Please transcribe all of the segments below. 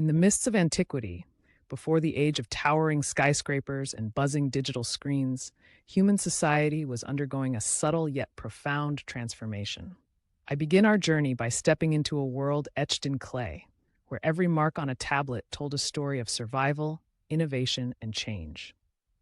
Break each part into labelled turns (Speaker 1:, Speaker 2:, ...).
Speaker 1: In the mists of antiquity, before the age of towering skyscrapers and buzzing digital screens, human society was undergoing a subtle yet profound transformation. I begin our journey by stepping into a world etched in clay, where every mark on a tablet told a story of survival, innovation, and change.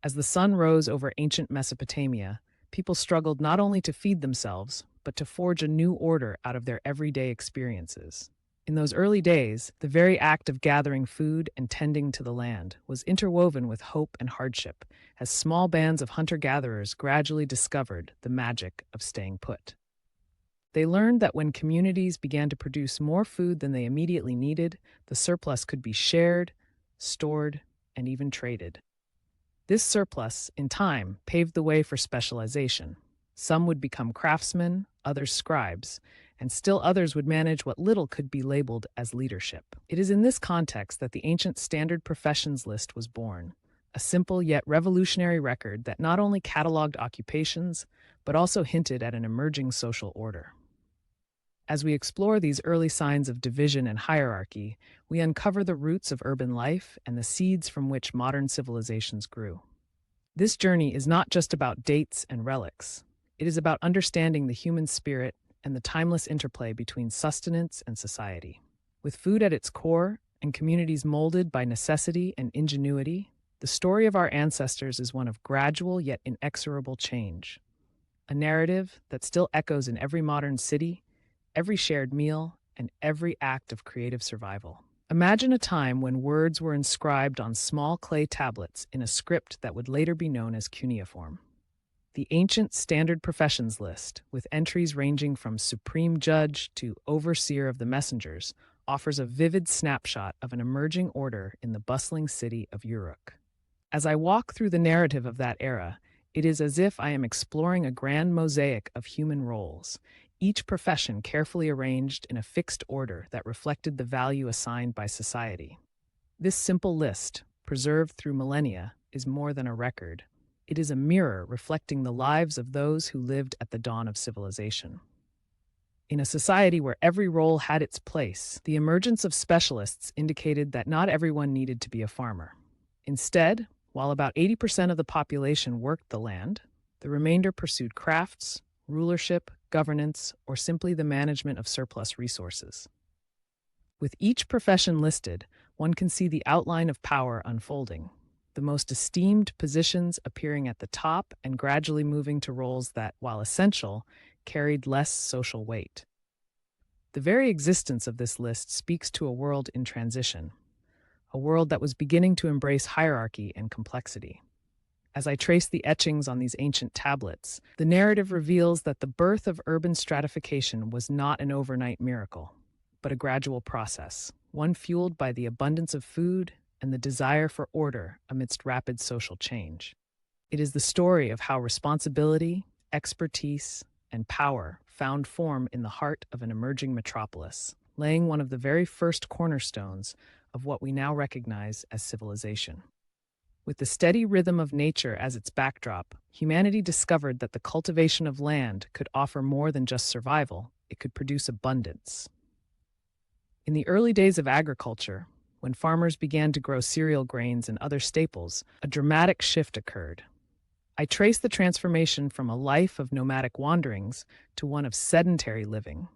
Speaker 1: As the sun rose over ancient Mesopotamia, people struggled not only to feed themselves, but to forge a new order out of their everyday experiences. In those early days, the very act of gathering food and tending to the land was interwoven with hope and hardship, as small bands of hunter-gatherers gradually discovered the magic of staying put. They learned that when communities began to produce more food than they immediately needed, the surplus could be shared, stored, and even traded. This surplus, in time, paved the way for specialization. Some would become craftsmen, others scribes, and still others would manage what little could be labeled as leadership. It is in this context that the ancient standard professions list was born, a simple yet revolutionary record that not only cataloged occupations, but also hinted at an emerging social order. As we explore these early signs of division and hierarchy, we uncover the roots of urban life and the seeds from which modern civilizations grew. This journey is not just about dates and relics. It is about understanding the human spirit and the timeless interplay between sustenance and society. With food at its core and communities molded by necessity and ingenuity, the story of our ancestors is one of gradual yet inexorable change. A narrative that still echoes in every modern city, every shared meal, and every act of creative survival. Imagine a time when words were inscribed on small clay tablets in a script that would later be known as cuneiform. The ancient standard professions list, with entries ranging from supreme judge to overseer of the messengers, offers a vivid snapshot of an emerging order in the bustling city of Uruk. As I walk through the narrative of that era, it is as if I am exploring a grand mosaic of human roles, each profession carefully arranged in a fixed order that reflected the value assigned by society. This simple list, preserved through millennia, is more than a record. It is a mirror reflecting the lives of those who lived at the dawn of civilization. In a society where every role had its place, the emergence of specialists indicated that not everyone needed to be a farmer. Instead, while about 80% of the population worked the land, the remainder pursued crafts, rulership, governance, or simply the management of surplus resources. With each profession listed, one can see the outline of power unfolding, the most esteemed positions appearing at the top and gradually moving to roles that, while essential, carried less social weight. The very existence of this list speaks to a world in transition, a world that was beginning to embrace hierarchy and complexity. As I trace the etchings on these ancient tablets, the narrative reveals that the birth of urban stratification was not an overnight miracle, but a gradual process, one fueled by the abundance of food and the desire for order amidst rapid social change. It is the story of how responsibility, expertise, and power found form in the heart of an emerging metropolis, laying one of the very first cornerstones of what we now recognize as civilization. With the steady rhythm of nature as its backdrop, humanity discovered that the cultivation of land could offer more than just survival, it could produce abundance. In the early days of agriculture, when farmers began to grow cereal grains and other staples, a dramatic shift occurred. I trace the transformation from a life of nomadic wanderings to one of sedentary living,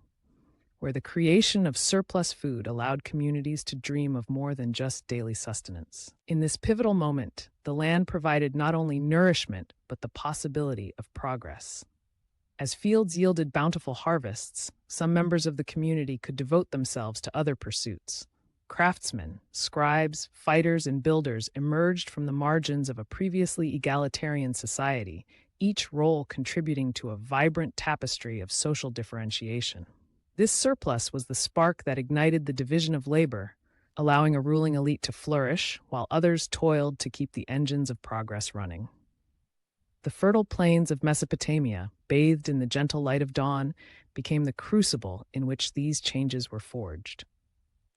Speaker 1: where the creation of surplus food allowed communities to dream of more than just daily sustenance. In this pivotal moment, the land provided not only nourishment, but the possibility of progress. As fields yielded bountiful harvests, some members of the community could devote themselves to other pursuits. Craftsmen, scribes, fighters, and builders emerged from the margins of a previously egalitarian society, each role contributing to a vibrant tapestry of social differentiation. This surplus was the spark that ignited the division of labor, allowing a ruling elite to flourish while others toiled to keep the engines of progress running. The fertile plains of Mesopotamia, bathed in the gentle light of dawn, became the crucible in which these changes were forged.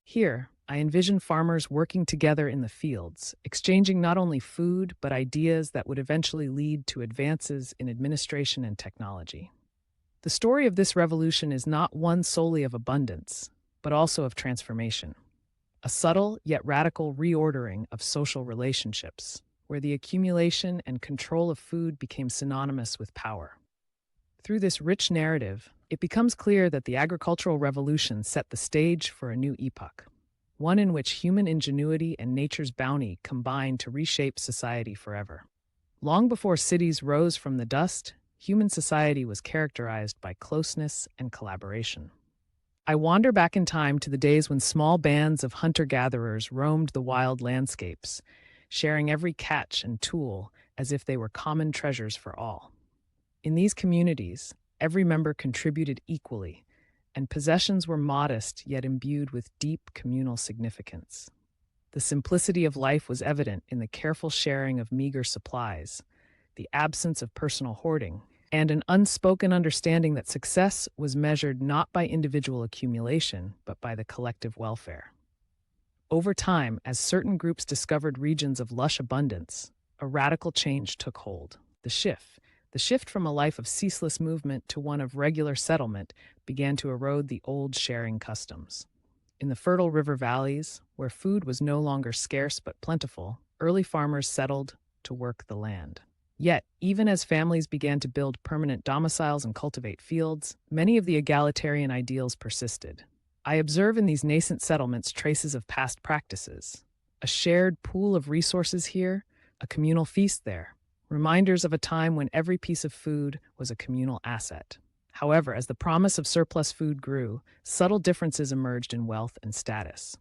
Speaker 1: Here, I envision farmers working together in the fields, exchanging not only food, but ideas that would eventually lead to advances in administration and technology. The story of this revolution is not one solely of abundance, but also of transformation. a subtle yet radical reordering of social relationships, where the accumulation and control of food became synonymous with power. Through this rich narrative, it becomes clear that the agricultural revolution set the stage for a new epoch, one in which human ingenuity and nature's bounty combined to reshape society forever. Long before cities rose from the dust, human society was characterized by closeness and collaboration. I wander back in time to the days when small bands of hunter-gatherers roamed the wild landscapes, sharing every catch and tool as if they were common treasures for all. In these communities, every member contributed equally, and possessions were modest yet imbued with deep communal significance. The simplicity of life was evident in the careful sharing of meager supplies, the absence of personal hoarding, and an unspoken understanding that success was measured not by individual accumulation, but by the collective welfare. Over time, as certain groups discovered regions of lush abundance, a radical change took hold. The shift from a life of ceaseless movement to one of regular settlement began to erode the old sharing customs. In the fertile river valleys, where food was no longer scarce but plentiful, early farmers settled to work the land. Yet, even as families began to build permanent domiciles and cultivate fields, many of the egalitarian ideals persisted. I observe in these nascent settlements traces of past practices. A shared pool of resources here, a communal feast there, reminders of a time when every piece of food was a communal asset. However, as the promise of surplus food grew, subtle differences emerged in wealth and status.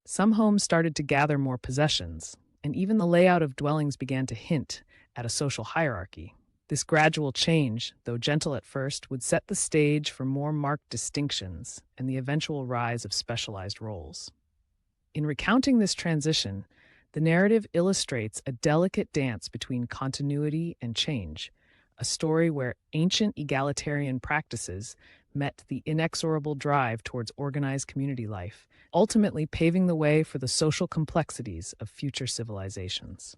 Speaker 1: Some homes started to gather more possessions, and even the layout of dwellings began to hint at a social hierarchy. This gradual change, though gentle at first, would set the stage for more marked distinctions and the eventual rise of specialized roles. In recounting this transition, the narrative illustrates a delicate dance between continuity and change, a story where ancient egalitarian practices met the inexorable drive towards organized community life, ultimately paving the way for the social complexities of future civilizations.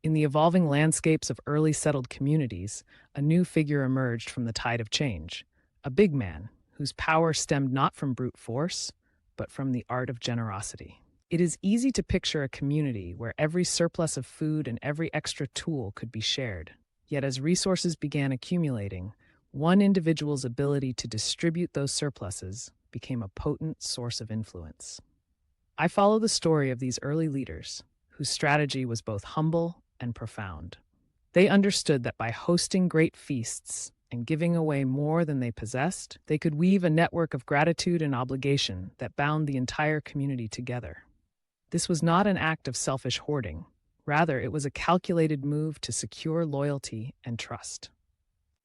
Speaker 1: In the evolving landscapes of early settled communities, a new figure emerged from the tide of change, a big man whose power stemmed not from brute force, but from the art of generosity. It is easy to picture a community where every surplus of food and every extra tool could be shared. Yet as resources began accumulating, one individual's ability to distribute those surpluses became a potent source of influence. I follow the story of these early leaders, whose strategy was both humble and profound. They understood that by hosting great feasts and giving away more than they possessed, they could weave a network of gratitude and obligation that bound the entire community together. This was not an act of selfish hoarding. Rather, it was a calculated move to secure loyalty and trust.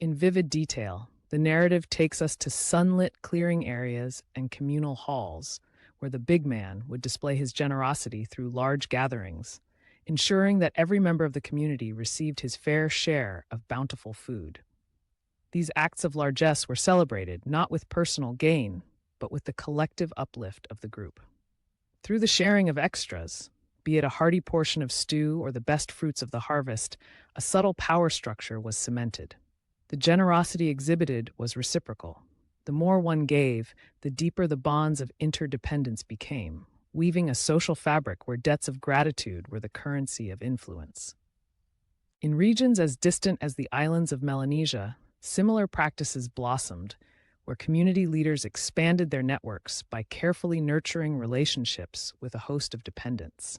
Speaker 1: In vivid detail, the narrative takes us to sunlit clearing areas and communal halls, where the big man would display his generosity through large gatherings, ensuring that every member of the community received his fair share of bountiful food. These acts of largesse were celebrated not with personal gain, but with the collective uplift of the group. Through the sharing of extras, be it a hearty portion of stew or the best fruits of the harvest, a subtle power structure was cemented. The generosity exhibited was reciprocal. The more one gave, the deeper the bonds of interdependence became, weaving a social fabric where debts of gratitude were the currency of influence. In regions as distant as the islands of Melanesia, similar practices blossomed, where community leaders expanded their networks by carefully nurturing relationships with a host of dependents.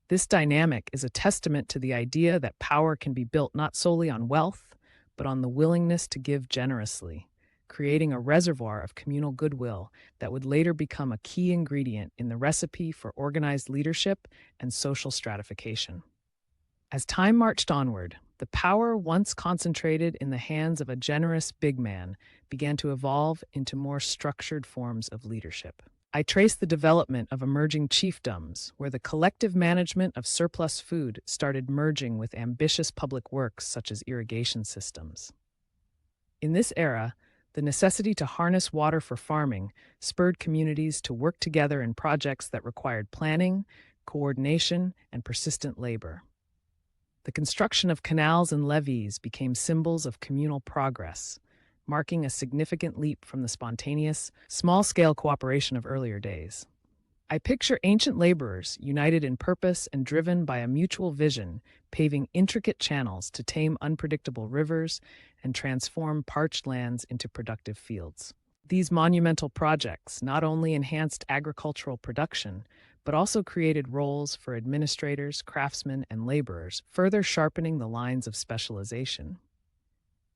Speaker 1: This dynamic is a testament to the idea that power can be built not solely on wealth, but on the willingness to give generously, creating a reservoir of communal goodwill that would later become a key ingredient in the recipe for organized leadership and social stratification. As time marched onward, the power once concentrated in the hands of a generous big man began to evolve into more structured forms of leadership. I trace the development of emerging chiefdoms, where the collective management of surplus food started merging with ambitious public works such as irrigation systems. In this era, the necessity to harness water for farming spurred communities to work together in projects that required planning, coordination, and persistent labor. The construction of canals and levees became symbols of communal progress, marking a significant leap from the spontaneous, small-scale cooperation of earlier days. I picture ancient laborers united in purpose and driven by a mutual vision, paving intricate channels to tame unpredictable rivers and transform parched lands into productive fields. These monumental projects not only enhanced agricultural production, but also created roles for administrators, craftsmen, and laborers, further sharpening the lines of specialization.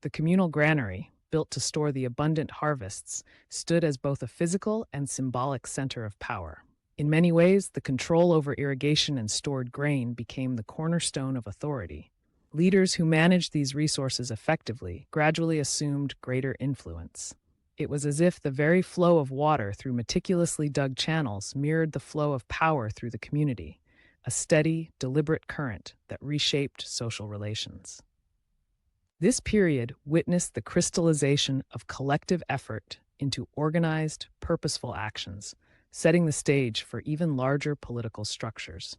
Speaker 1: The communal granary, built to store the abundant harvests, stood as both a physical and symbolic center of power. In many ways, the control over irrigation and stored grain became the cornerstone of authority. Leaders who managed these resources effectively gradually assumed greater influence. It was as if the very flow of water through meticulously dug channels mirrored the flow of power through the community, a steady, deliberate current that reshaped social relations. This period witnessed the crystallization of collective effort into organized, purposeful actions, setting the stage for even larger political structures.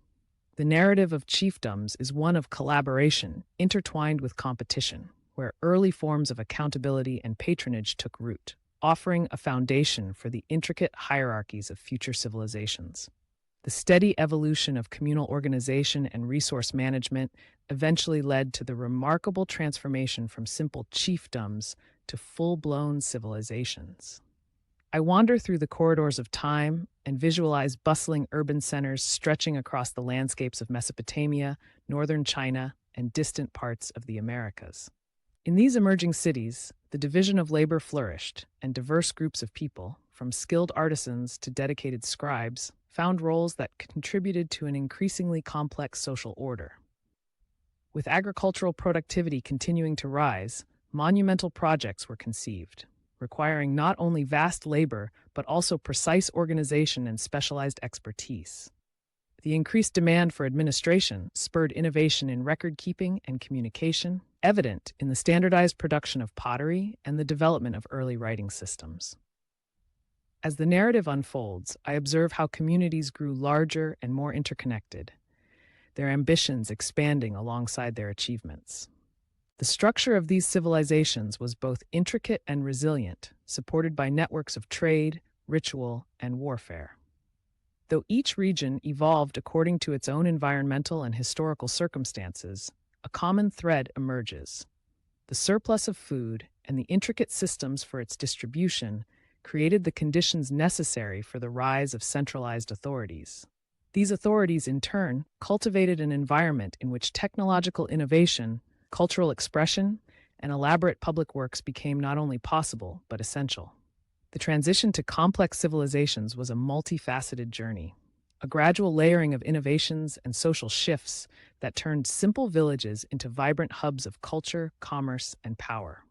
Speaker 1: The narrative of chiefdoms is one of collaboration intertwined with competition, where early forms of accountability and patronage took root, offering a foundation for the intricate hierarchies of future civilizations. The steady evolution of communal organization and resource management eventually led to the remarkable transformation from simple chiefdoms to full-blown civilizations. I wander through the corridors of time and visualize bustling urban centers stretching across the landscapes of Mesopotamia, northern China, and distant parts of the Americas. In these emerging cities, the division of labor flourished, and diverse groups of people, from skilled artisans to dedicated scribes, found roles that contributed to an increasingly complex social order. With agricultural productivity continuing to rise, monumental projects were conceived, requiring not only vast labor but also precise organization and specialized expertise. The increased demand for administration spurred innovation in record-keeping and communication, evident in the standardized production of pottery and the development of early writing systems. As the narrative unfolds, I observe how communities grew larger and more interconnected, their ambitions expanding alongside their achievements. The structure of these civilizations was both intricate and resilient, supported by networks of trade, ritual, and warfare. Though each region evolved according to its own environmental and historical circumstances, a common thread emerges. The surplus of food and the intricate systems for its distribution created the conditions necessary for the rise of centralized authorities. These authorities, in turn, cultivated an environment in which technological innovation, cultural expression, and elaborate public works became not only possible, but essential. The transition to complex civilizations was a multifaceted journey, a gradual layering of innovations and social shifts that turned simple villages into vibrant hubs of culture, commerce, and power.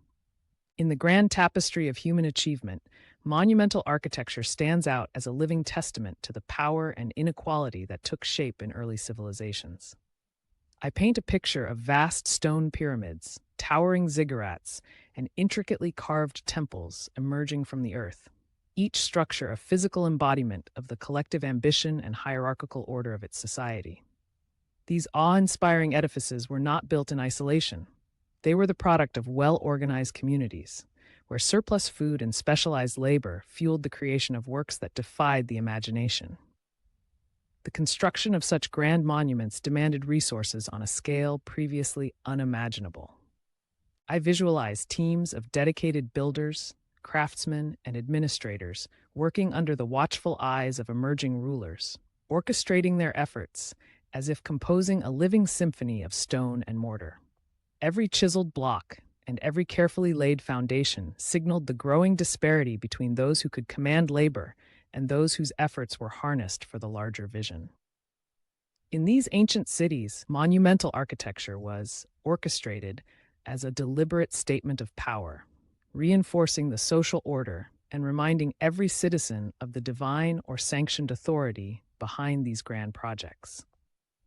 Speaker 1: In the grand tapestry of human achievement, monumental architecture stands out as a living testament to the power and inequality that took shape in early civilizations. I paint a picture of vast stone pyramids, towering ziggurats, and intricately carved temples emerging from the earth, each structure a physical embodiment of the collective ambition and hierarchical order of its society. These awe-inspiring edifices were not built in isolation. They were the product of well-organized communities, where surplus food and specialized labor fueled the creation of works that defied the imagination. The construction of such grand monuments demanded resources on a scale previously unimaginable. I visualize teams of dedicated builders, craftsmen, and administrators working under the watchful eyes of emerging rulers, orchestrating their efforts as if composing a living symphony of stone and mortar. Every chiseled block and every carefully laid foundation signaled the growing disparity between those who could command labor and those whose efforts were harnessed for the larger vision. In these ancient cities, monumental architecture was orchestrated as a deliberate statement of power, reinforcing the social order and reminding every citizen of the divine or sanctioned authority behind these grand projects.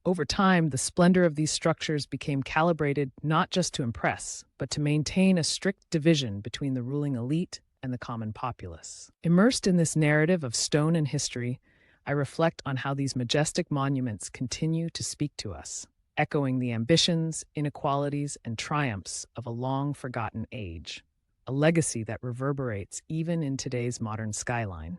Speaker 1: Over time, the splendor of these structures became calibrated not just to impress, but to maintain a strict division between the ruling elite and the common populace. Immersed in this narrative of stone and history, I reflect on how these majestic monuments continue to speak to us, echoing the ambitions, inequalities, and triumphs of a long-forgotten age, a legacy that reverberates even in today's modern skyline.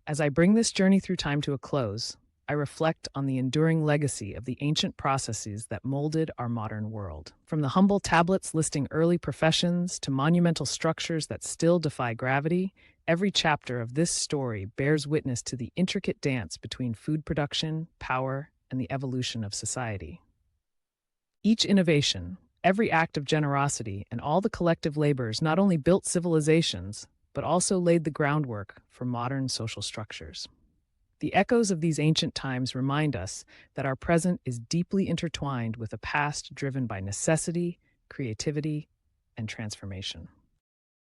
Speaker 1: As I bring this journey through time to a close, I reflect on the enduring legacy of the ancient processes that molded our modern world. From the humble tablets listing early professions to monumental structures that still defy gravity, every chapter of this story bears witness to the intricate dance between food production, power, and the evolution of society. Each innovation, every act of generosity, and all the collective labors not only built civilizations, but also laid the groundwork for modern social structures. The echoes of these ancient times remind us that our present is deeply intertwined with a past driven by necessity, creativity, and transformation.